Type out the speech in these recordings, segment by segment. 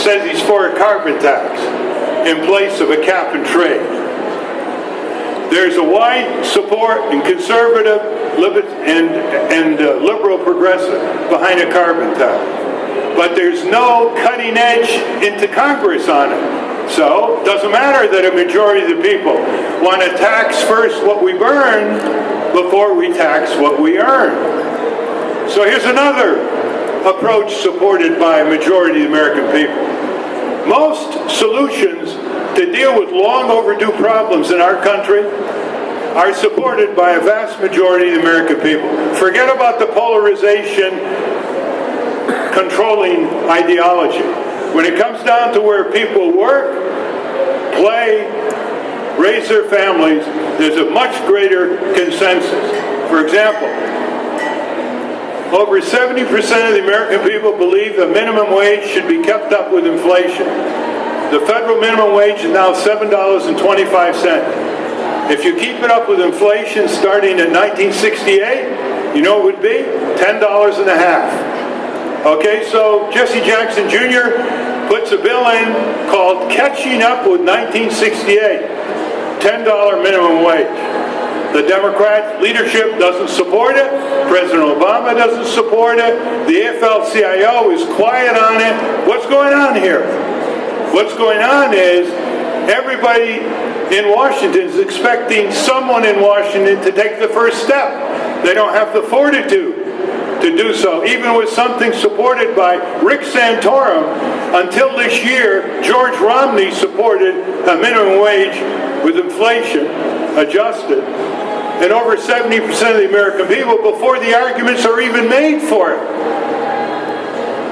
says he's for a carbon tax in place of a cap and trade. There's a wide support in conservative and liberal progressive behind a carbon tax. But there's no cutting edge into Congress on it. So it doesn't matter that a majority of the people want to tax first what we burn before we tax what we earn. So here's another approach supported by a majority of the American people. Most solutions to deal with long overdue problems in our country are supported by a vast majority of the American people. Forget about the polarization controlling ideology. When it comes down to where people work, play, raise their families, there's a much greater consensus. For example, over 70% of the American people believe the minimum wage should be kept up with inflation. The federal minimum wage is now $7.25. If you keep it up with inflation starting in 1968, you know what it would be? $10.50. Okay, so Jesse Jackson Jr. puts a bill in called Catching Up with 1968, $10 minimum wage. The Democrat leadership doesn't support it. President Obama doesn't support it. The AFL-CIO is quiet on it. What's going on here? What's going on is everybody in Washington is expecting someone in Washington to take the first step. They don't have the fortitude to do so, even with something supported by Rick Santorum. Until this year, George Romney supported a minimum wage with inflation adjusted, and over 70% of the American people before the arguments are even made for it.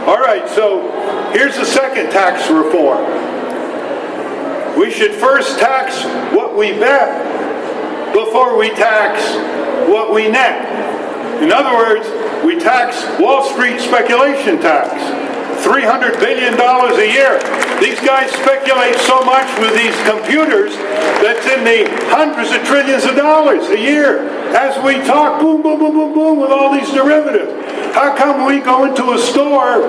All right, so here's the second tax reform. We should first tax what we bet before we tax what we net. In other words, we tax Wall Street speculation tax, $300 billion a year. These guys speculate so much with these computers that's in the hundreds of trillions of dollars a year. As we talk, boom, boom, boom, boom, boom, with all these derivatives. How come we go into a store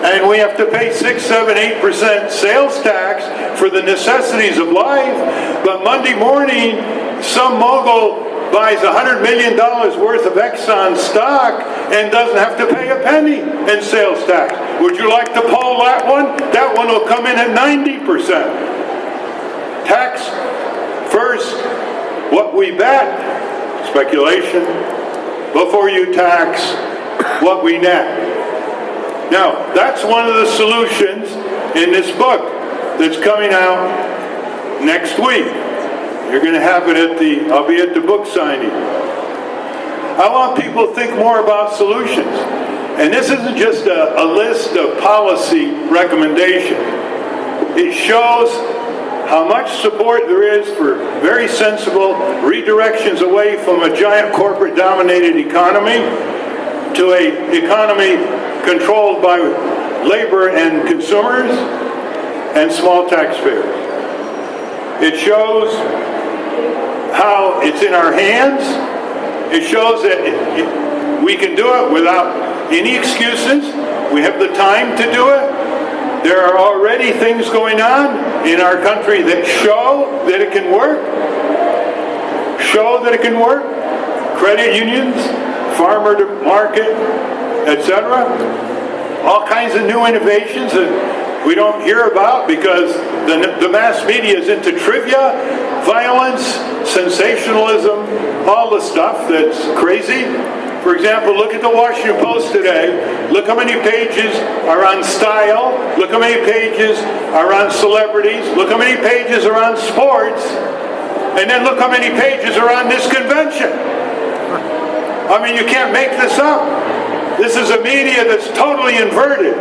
and we have to pay 6, 7, 8% sales tax for the necessities of life, but Monday morning some mogul buys $100 million worth of Exxon stock and doesn't have to pay a penny in sales tax? Would you like to poll that one? That one will come in at 90%. Tax first what we bet, speculation, before you tax what we net. Now, that's one of the solutions in this book that's coming out next week. You're going to have it I'll be at the book signing. I want people to think more about solutions. And this isn't just a list of policy recommendations. It shows how much support there is for very sensible redirections away from a giant corporate-dominated economy to an economy controlled by labor and consumers and small taxpayers. It shows how it's in our hands. It shows that we can do it without any excuses. We have the time to do it. There are already things going on in our country that show that it can work. Show that it can work. Credit unions, farmer to market, etc. All kinds of new innovations that we don't hear about because the mass media is into trivia, violence, sensationalism, all the stuff that's crazy. For example, look at the Washington Post today. Look how many pages are on style. Look how many pages are on celebrities. Look how many pages are on sports. And then look how many pages are on this convention. I mean, you can't make this up. This is a media that's totally inverted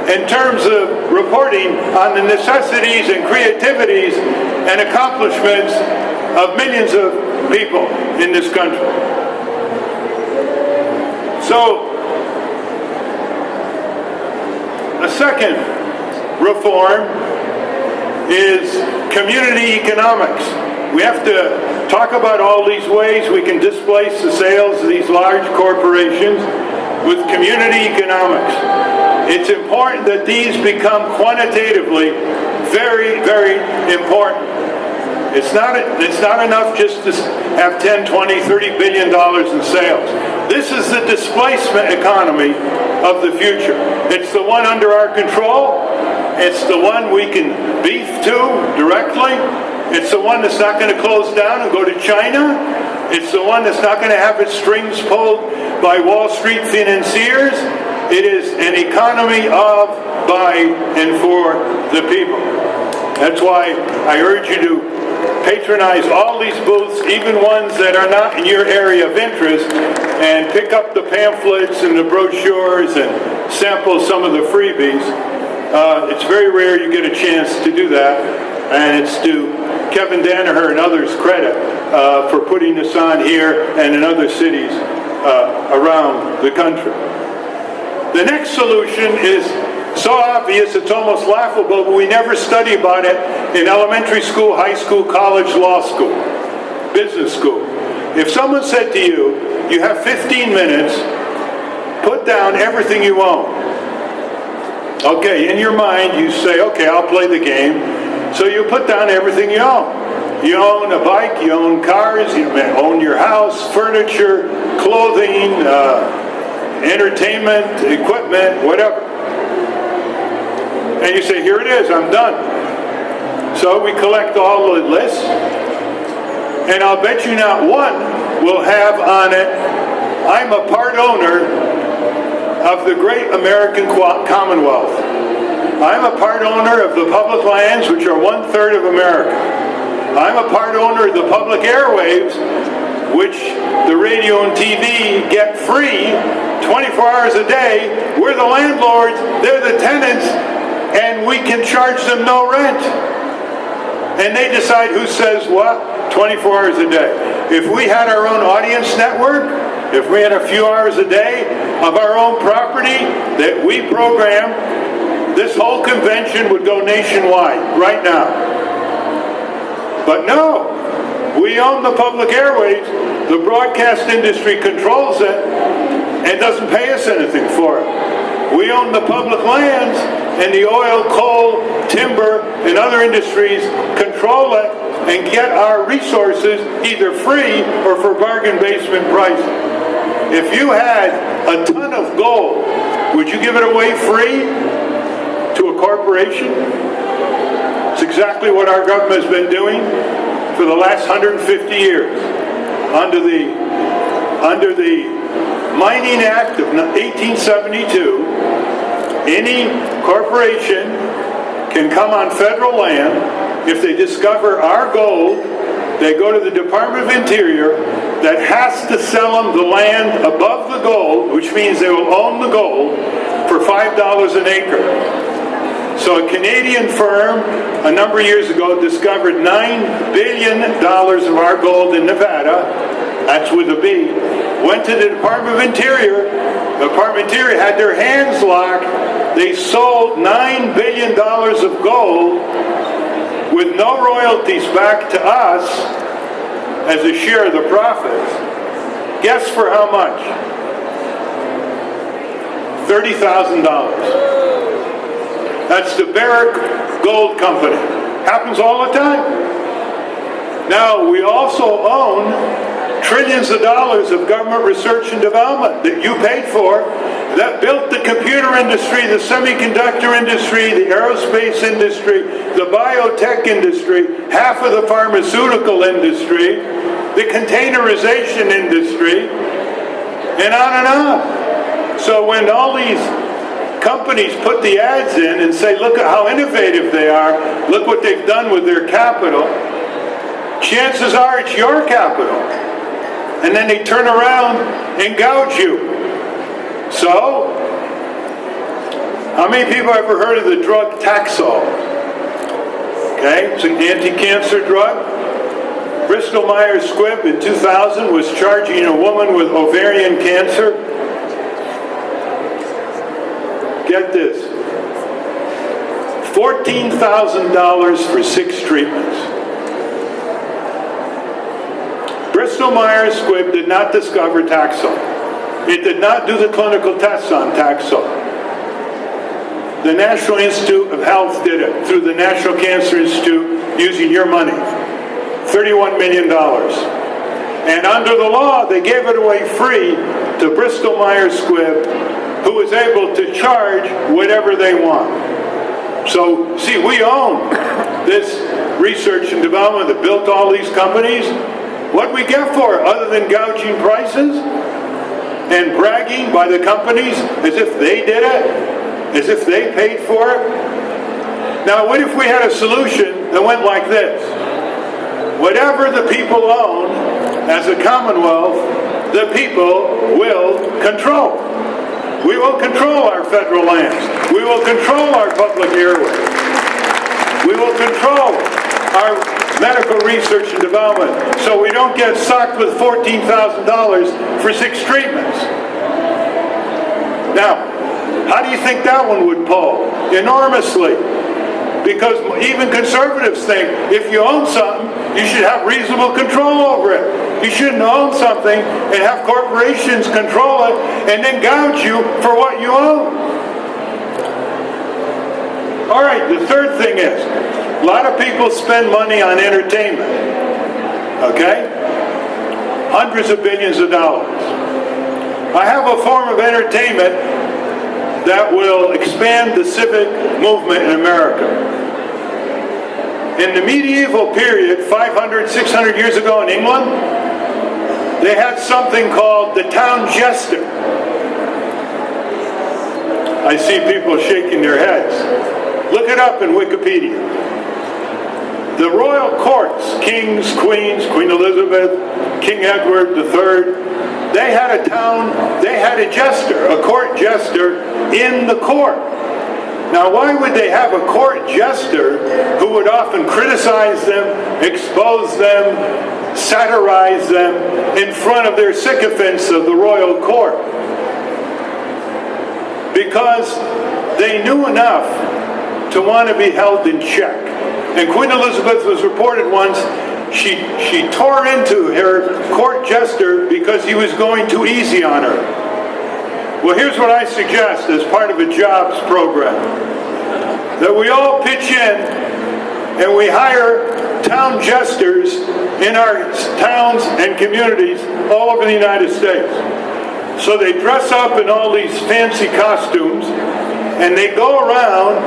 in terms of reporting on the necessities and creativities and accomplishments of millions of people in this country. So, a second reform is community economics. We have to talk about all these ways we can displace the sales of these large corporations with community economics. It's important that these become quantitatively very, very important. It's not enough just to have 10, 20, 30 billion dollars in sales. This is the displacement economy of the future. It's the one under our control. It's the one we can beef to directly. It's the one that's not going to close down and go to China. It's the one that's not going to have its strings pulled by Wall Street financiers. It is an economy of, by, and for the people. That's why I urge you to patronize all these booths, even ones that are not in your area of interest, and pick up the pamphlets and the brochures and sample some of the freebies. It's very rare you get a chance to do that, and it's to Kevin Danaher and others' credit for putting this on here and in other cities around the country. The next solution is so obvious it's almost laughable, but we never study about it in elementary school, high school, college, law school, business school. If someone said to you, you have 15 minutes, put down everything you own. Okay, in your mind you say, okay, I'll play the game. So you put down everything you own. You own a bike, you own cars, you own your house, furniture, clothing, entertainment, equipment, whatever. And you say, here it is, I'm done. So we collect all the lists, and I'll bet you not one will have on it, I'm a part owner of the great American Commonwealth. I'm a part owner of the public lands, which are 1/3 of America. I'm a part owner of the public airwaves, which the radio and TV get free 24 hours a day. We're the landlords, they're the tenants, and we can charge them no rent. And they decide who says what 24 hours a day. If we had our own audience network, if we had a few hours a day of our own property that we program, this whole convention would go nationwide right now. But no, we own the public airwaves, the broadcast industry controls it, and doesn't pay us anything for it. We own the public lands, and the oil, coal, timber, and other industries control it and get our resources either free or for bargain basement pricing. If you had a ton of gold, would you give it away free to a corporation? It's exactly what our government has been doing for the last 150 years. Under the Mining Act of 1872, any corporation can come on federal land. If they discover our gold, they go to the Department of Interior that has to sell them the land above the gold, which means they will own the gold, for $5 an acre. So a Canadian firm a number of years ago discovered $9 billion of our gold in Nevada, that's with a B, went to the Department of Interior. The Department of Interior had their hands locked. They sold $9 billion of gold with no royalties back to us as a share of the profits. Guess for how much? $30,000. That's the Barrick Gold Company. Happens all the time. Now, we also own trillions of dollars of government research and development that you paid for, that built the computer industry, the semiconductor industry, the aerospace industry, the biotech industry, half of the pharmaceutical industry, the containerization industry, and on and on. So when all these companies put the ads in and say, look at how innovative they are, look what they've done with their capital, chances are it's your capital. And then they turn around and gouge you. So, how many people have ever heard of the drug Taxol? Okay, it's an anti-cancer drug. Bristol Myers Squibb in 2000 was charging a woman with ovarian cancer. Get this. $14,000 for 6 treatments. Bristol Myers Squibb did not discover Taxol. It did not do the clinical tests on Taxol. The National Institute of Health did it through the National Cancer Institute using your money. $31 million. And under the law, they gave it away free to Bristol Myers Squibb, who was able to charge whatever they want. So, see, we own this research and development that built all these companies. What we get for it, other than gouging prices and bragging by the companies as if they did it, as if they paid for it? Now, what if we had a solution that went like this? Whatever the people own as a commonwealth, the people will control. We will control our federal lands. We will control our public airways. We will control our medical research and development so we don't get socked with $14,000 for 6 treatments. Now, how do you think that one would pull? Enormously. Because even conservatives think if you own something, you should have reasonable control over it. You shouldn't own something and have corporations control it and then gouge you for what you own. All right, the third thing is, a lot of people spend money on entertainment, okay? Hundreds of billions of dollars. I have a form of entertainment that will expand the civic movement in America. In the medieval period, 500, 600 years ago in England, they had something called the town jester. I see people shaking their heads. Look it up in Wikipedia. The royal courts, kings, queens, Queen Elizabeth, King Edward III, they had a jester, a court jester in the court. Now, why would they have a court jester who would often criticize them, expose them, satirize them in front of their sycophants of the royal court? Because they knew enough to want to be held in check. And Queen Elizabeth was reported once, she tore into her court jester because he was going too easy on her. Well, here's what I suggest as part of a jobs program. That we all pitch in and we hire town jesters in our towns and communities all over the United States. So they dress up in all these fancy costumes and they go around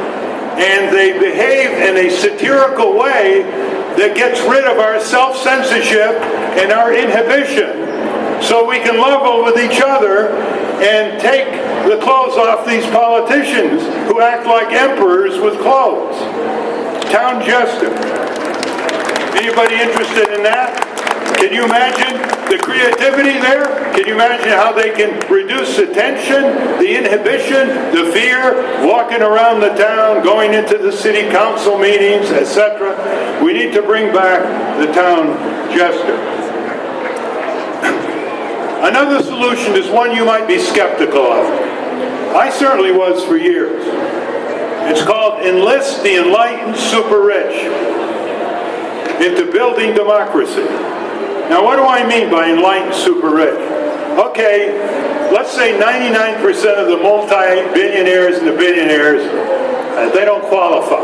and they behave in a satirical way that gets rid of our self-censorship and our inhibition so we can level with each other and take the clothes off these politicians who act like emperors with clothes. Town jester. Anybody interested in that? Can you imagine the creativity there? Can you imagine how they can reduce the tension, the inhibition, the fear, walking around the town, going into the city council meetings, etc.? We need to bring back the town jester. Another solution is one you might be skeptical of. I certainly was for years. It's called Enlist the Enlightened Super Rich into building democracy. Now, what do I mean by enlightened super rich? Okay, let's say 99% of the multi-billionaires and the billionaires, they don't qualify.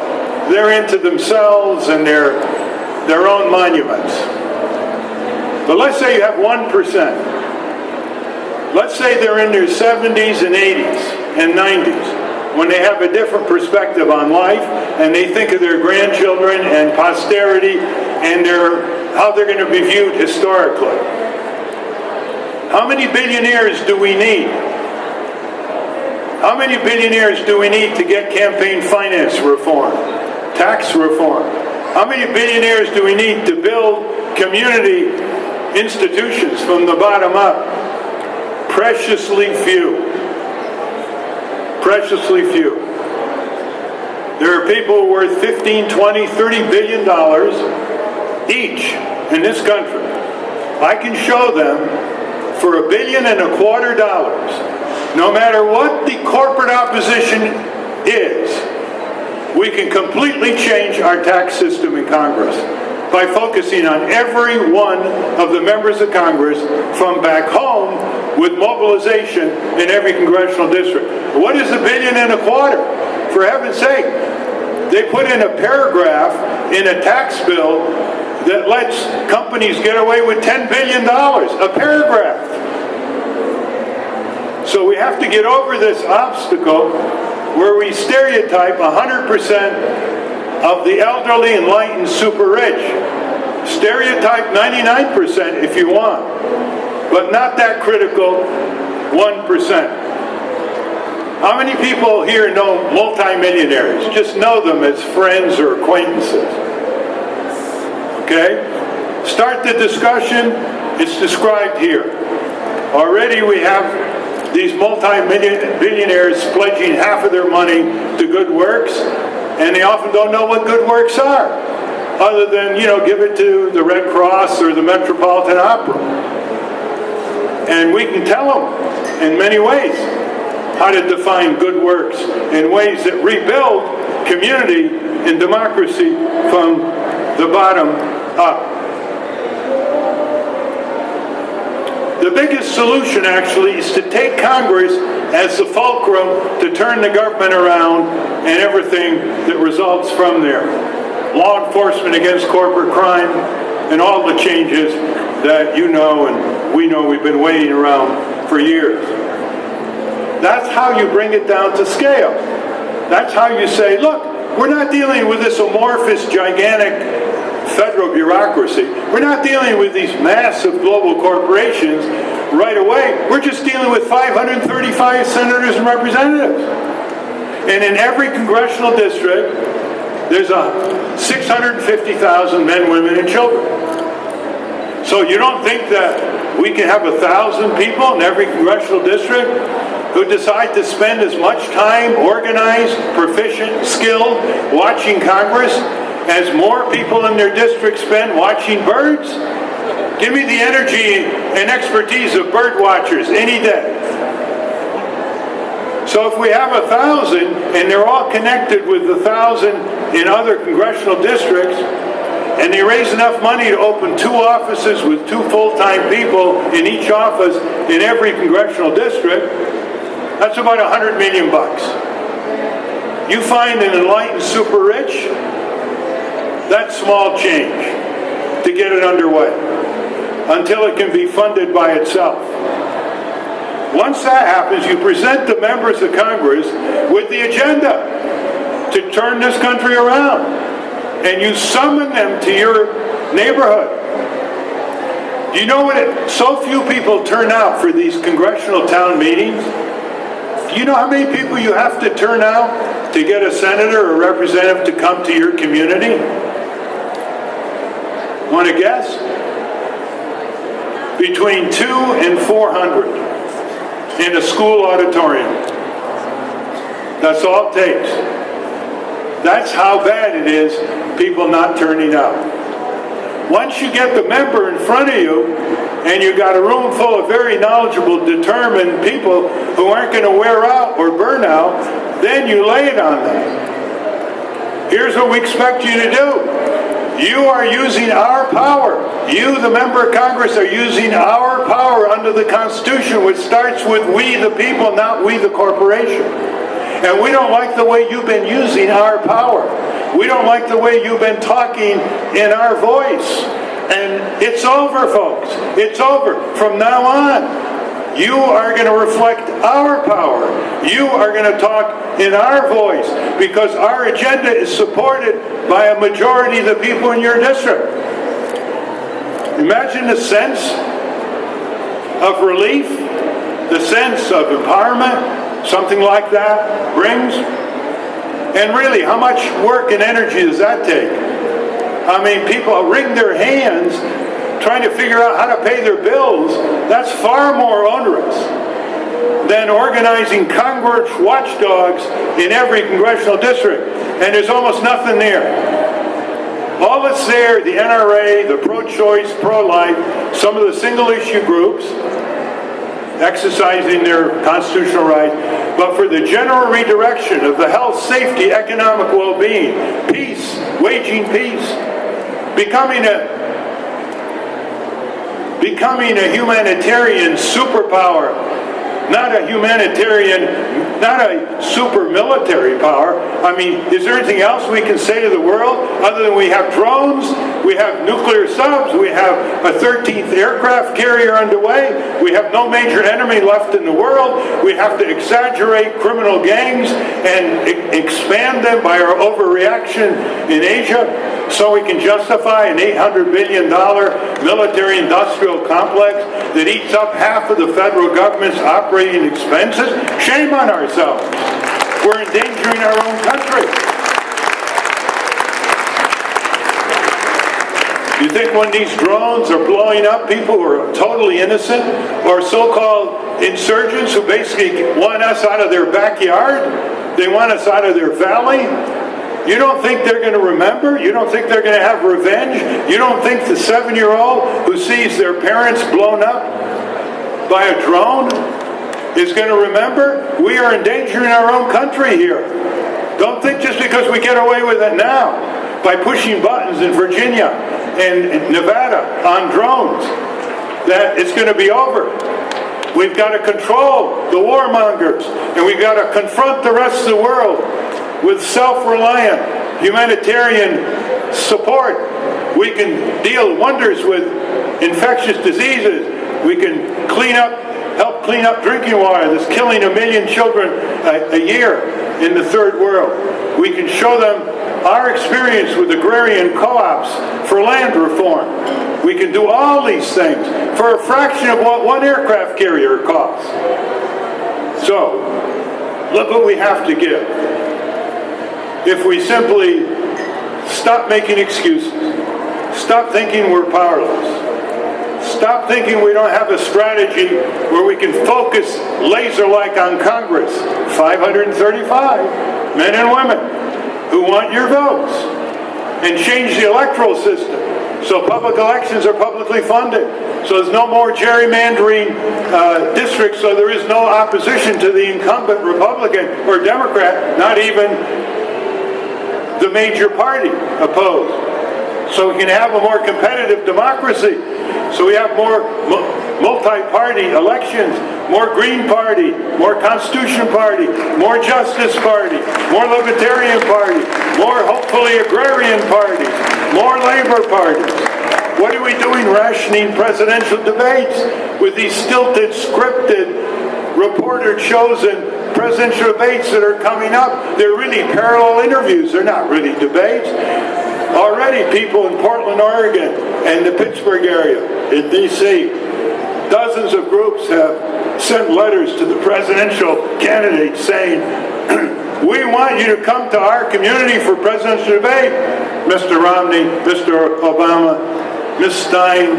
They're into themselves and their own monuments. But let's say you have 1%. Let's say they're in their 70s and 80s and 90s when they have a different perspective on life and they think of their grandchildren and posterity and how they're going to be viewed historically. How many billionaires do we need? How many billionaires do we need to get campaign finance reform, tax reform? How many billionaires do we need to build community institutions from the bottom up? Preciously few. Preciously few. There are people worth $15, $20, $30 billion each in this country. I can show them for $1.25 billion, no matter what the corporate opposition is, we can completely change our tax system in Congress by focusing on every one of the members of Congress from back home with mobilization in every congressional district. What is $1.25 billion for heaven's sake, they put in a paragraph in a tax bill that lets companies get away with $10 billion. A paragraph. So we have to get over this obstacle where we stereotype 100% of the elderly, enlightened, super rich. Stereotype 99% if you want, but not that critical 1%. How many people here know multimillionaires? Just know them as friends or acquaintances. Okay? Start the discussion. It's described here. Already we have these multi-billionaires pledging half of their money to good works, and they often don't know what good works are, other than, give it to the Red Cross or the Metropolitan Opera. And we can tell them in many ways how to define good works in ways that rebuild community and democracy from the bottom up. The biggest solution, actually, is to take Congress as the fulcrum to turn the government around and everything that results from there. Law enforcement against corporate crime and all the changes that you know and we know we've been waiting around for years. That's how you bring it down to scale. That's how you say, look, we're not dealing with this amorphous, gigantic federal bureaucracy. We're not dealing with these massive global corporations right away. We're just dealing with 535 senators and representatives. And in every congressional district, there's 650,000 men, women, and children. So you don't think that we can have 1,000 people in every congressional district who decide to spend as much time organized, proficient, skilled, watching Congress as more people in their district spend watching birds? Give me the energy and expertise of bird watchers any day. So if we have 1,000 and they're all connected with 1,000 in other congressional districts, and they raise enough money to open 2 offices with 2 full-time people in each office in every congressional district, that's about $100 million. You find an enlightened super rich, that's small change to get it underway until it can be funded by itself. Once that happens, you present the members of Congress with the agenda to turn this country around, and you summon them to your neighborhood. Do you know what so few people turn out for these congressional town meetings? Do you know how many people you have to turn out to get a senator or representative to come to your community? Want to guess? Between 200 and 400 in a school auditorium. That's all it takes. That's how bad it is, people not turning out. Once you get the member in front of you, and you got a room full of very knowledgeable, determined people who aren't going to wear out or burn out, then you lay it on them. Here's what we expect you to do. You are using our power. You, the member of Congress, are using our power under the Constitution, which starts with we the people, not we the corporation. And we don't like the way you've been using our power. We don't like the way you've been talking in our voice. And it's over, folks. It's over. From now on, you are going to reflect our power. You are going to talk in our voice because our agenda is supported by a majority of the people in your district. Imagine the sense of relief, the sense of empowerment, something like that brings. And really, how much work and energy does that take? I mean, people wring their hands trying to figure out how to pay their bills. That's far more onerous than organizing Congress watchdogs in every congressional district. And there's almost nothing there. All that's there, the NRA, the pro-choice, pro-life, some of the single-issue groups exercising their constitutional right, but for the general redirection of the health, safety, economic well-being, peace, waging peace, becoming a humanitarian superpower not a humanitarian, not a super military power. I mean, is there anything else we can say to the world other than we have drones, we have nuclear subs, we have a 13th aircraft carrier underway, we have no major enemy left in the world, we have to exaggerate criminal gangs and expand them by our overreaction in Asia so we can justify an $800 billion military-industrial complex that eats up half of the federal government's operating expenses? Shame on ourselves. We're endangering our own country. You think when these drones are blowing up people who are totally innocent, or so-called insurgents who basically want us out of their backyard, they want us out of their valley, you don't think they're going to remember? You don't think they're going to have revenge? You don't think the 7-year-old who sees their parents blown up by a drone is going to remember? We are endangering our own country here. Don't think just because we get away with it now by pushing buttons in Virginia and Nevada on drones that it's going to be over. We've got to control the warmongers, and we've got to confront the rest of the world with self-reliant humanitarian support. We can deal wonders with infectious diseases. We can help clean up drinking water that's killing 1 million children a year in the third world. We can show them our experience with agrarian co-ops for land reform. We can do all these things for a fraction of what one aircraft carrier costs. So, look what we have to give. If we simply stop making excuses, stop thinking we're powerless, stop thinking we don't have a strategy where we can focus laser-like on Congress, 535 men and women who want your votes, and change the electoral system so public elections are publicly funded, so there's no more gerrymandering districts, so there is no opposition to the incumbent Republican or Democrat, not even the major party opposed. So we can have a more competitive democracy. So we have more multi-party elections, more Green Party, more Constitution Party, more Justice Party, more Libertarian Party, more hopefully Agrarian parties, more Labor parties. What are we doing rationing presidential debates with these stilted, scripted, reporter-chosen presidential debates that are coming up? They're really parallel interviews. They're not really debates. Already people in Portland, Oregon, and the Pittsburgh area, in D.C., dozens of groups have sent letters to the presidential candidates saying, we want you to come to our community for presidential debate. Mr. Romney, Mr. Obama, Ms. Stein,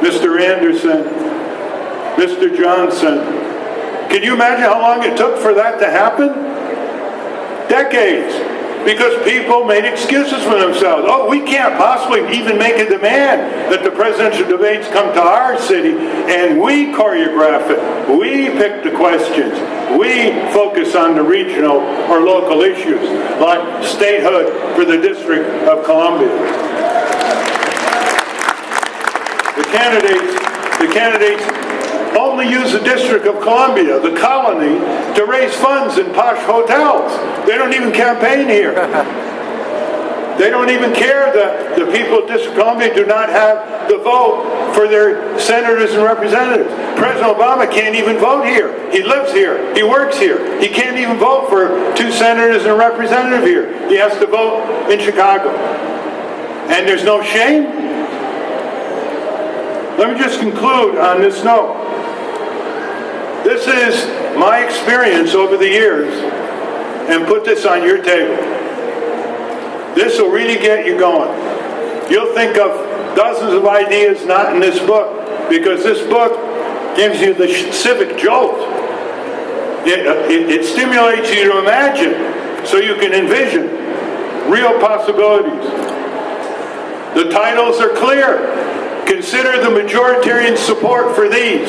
Mr. Anderson, Mr. Johnson. Can you imagine how long it took for that to happen? Decades. Because people made excuses for themselves. Oh, we can't possibly even make a demand that the presidential debates come to our city, and we choreograph it. We pick the questions. We focus on the regional or local issues, like statehood for the District of Columbia. The candidates only use the District of Columbia, the colony, to raise funds in posh hotels. They don't even campaign here. They don't even care that the people of District of Columbia do not have the vote for their senators and representatives. President Obama can't even vote here. He lives here. He works here. He can't even vote for 2 senators and a representative here. He has to vote in Chicago. And there's no shame? Let me just conclude on this note. This is my experience over the years, and put this on your table. This will really get you going. You'll think of dozens of ideas not in this book, because this book gives you the civic jolt. It stimulates you to imagine so you can envision real possibilities. The titles are clear. Consider the majoritarian support for these.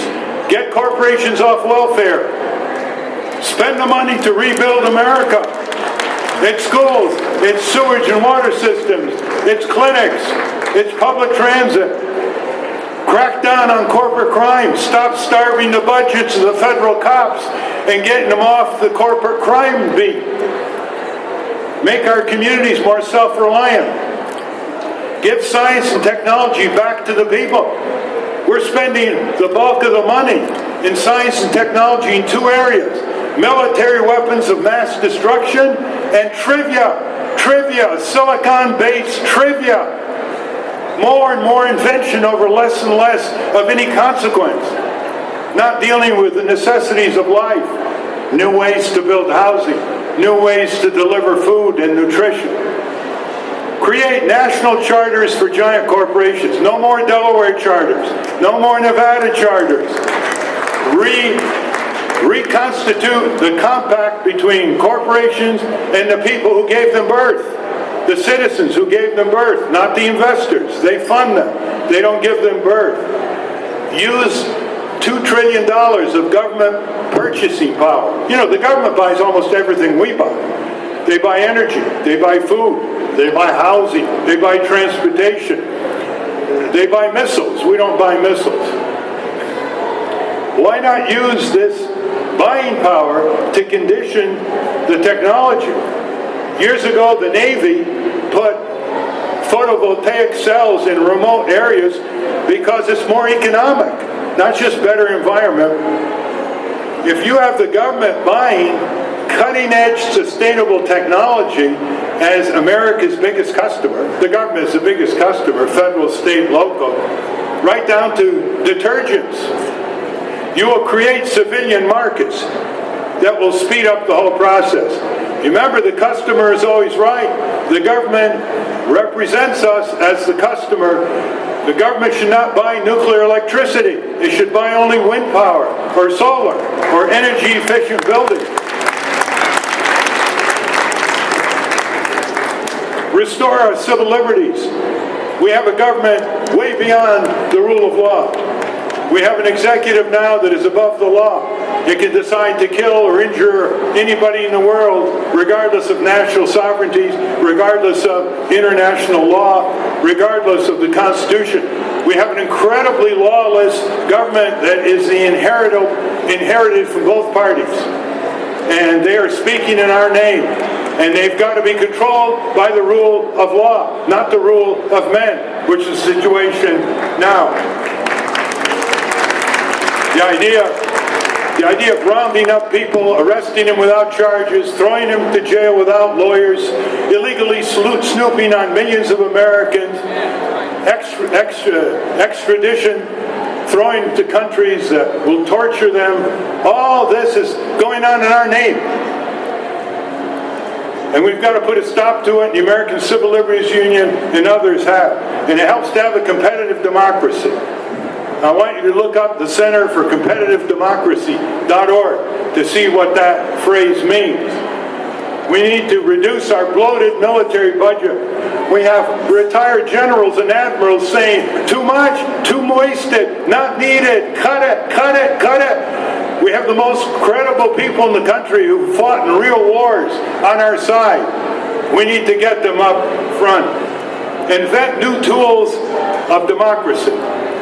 Get corporations off welfare. Spend the money to rebuild America. It's schools, it's sewage and water systems, it's clinics, it's public transit. Crack down on corporate crime. Stop starving the budgets of the federal cops and getting them off the corporate crime beat. Make our communities more self-reliant. Give science and technology back to the people. We're spending the bulk of the money in science and technology in two areas: military weapons of mass destruction and trivia, silicon-based trivia. More and more invention over less and less of any consequence. Not dealing with the necessities of life. New ways to build housing. New ways to deliver food and nutrition. Create national charters for giant corporations. No more Delaware charters. No more Nevada charters. Reconstitute the compact between corporations and the people who gave them birth. The citizens who gave them birth, not the investors. They fund them. They don't give them birth. Use $2 trillion of government purchasing power. You know, the government buys almost everything we buy. They buy energy. They buy food. They buy housing. They buy transportation. They buy missiles. We don't buy missiles. Why not use this buying power to condition the technology? Years ago, the Navy put photovoltaic cells in remote areas because it's more economic, not just better environment. If you have the government buying cutting-edge sustainable technology as America's biggest customer, the government is the biggest customer, federal, state, local, right down to detergents, you will create civilian markets that will speed up the whole process. Remember, the customer is always right. The government represents us as the customer. The government should not buy nuclear electricity. It should buy only wind power or solar or energy-efficient buildings. Restore our civil liberties. We have a government way beyond the rule of law. We have an executive now that is above the law. It can decide to kill or injure anybody in the world, regardless of national sovereignty, regardless of international law, regardless of the Constitution. We have an incredibly lawless government that is inherited from both parties. And they are speaking in our name. And they've got to be controlled by the rule of law, not the rule of men, which is the situation now. The idea of rounding up people, arresting them without charges, throwing them to jail without lawyers, illegally snooping on millions of Americans, extradition, throwing them to countries that will torture them, all this is going on in our name. And we've got to put a stop to it. The American Civil Liberties Union and others have. And it helps to have a competitive democracy. I want you to look up the Center for Competitive Democracy.org to see what that phrase means. We need to reduce our bloated military budget. We have retired generals and admirals saying, too much, too wasted, not needed, cut it, cut it, cut it. We have the most credible people in the country who fought in real wars on our side. We need to get them up front. Invent new tools of democracy.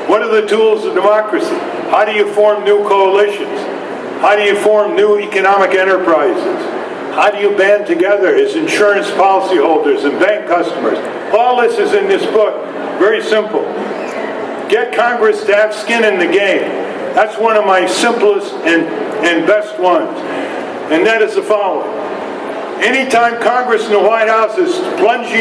What are the tools of democracy? How do you form new coalitions? How do you form new economic enterprises? How do you band together as insurance policyholders and bank customers? All this is in this book. Very simple. Get Congress to have skin in the game. That's one of my simplest and best ones. And that is the following. Anytime Congress and the White House is plunging